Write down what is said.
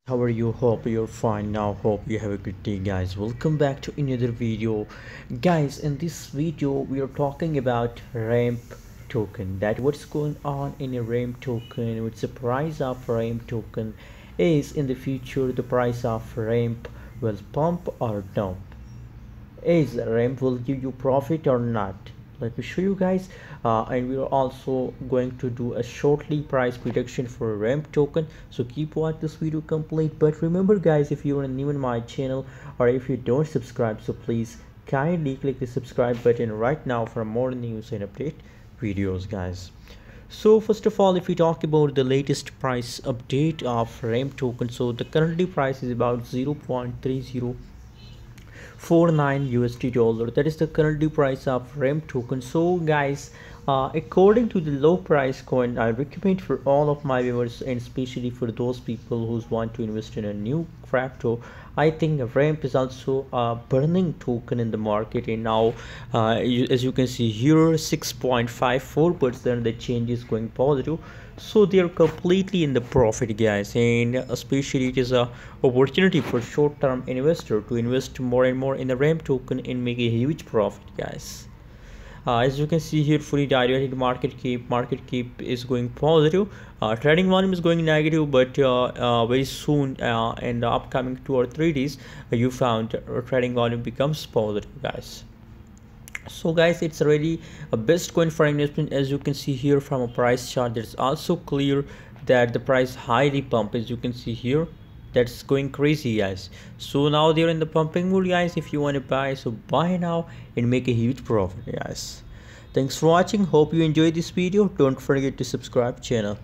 How are you? Hope you're fine now. Hope you have a good day, guys. Welcome back to another video. Guys, in this video we are talking about ramp token, that what's going on in a ramp token, what's the price of ramp token, is in the future the price of ramp will pump or dump, is ramp will give you profit or not. Let me show you guys, and we are also going to do a shortly price prediction for a ramp token, so keep watch this video complete. But remember guys, if you are new in my channel or if you don't subscribe, so please kindly click the subscribe button right now for more news and update videos, guys. So first of all, if we talk about the latest price update of ramp token, so the currently price is about 0.3049 USD dollar. That is the currently price of ramp token. So guys, according to the low price coin, I recommend for all of my viewers and especially for those people who want to invest in a new crypto, I think ramp is also a burning token in the market. And now as you can see here, 6.54% the change is going positive, so they are completely in the profit, guys. And especially it is a opportunity for short-term investor to invest more and more in the ramp token and make a huge profit, guys. As you can see here, fully diluted market cap is going positive. Trading volume is going negative, but very soon in the upcoming 2 or 3 days, you found trading volume becomes positive, guys. So guys, it's really a best coin for investment. As you can see here from a price chart, it's also clear that the price highly pump. As you can see here, that's going crazy, guys. So now they're in the pumping mood, guys. If you want to buy, so buy now and make a huge profit, guys. Thanks for watching. Hope you enjoyed this video. Don't forget to subscribe channel.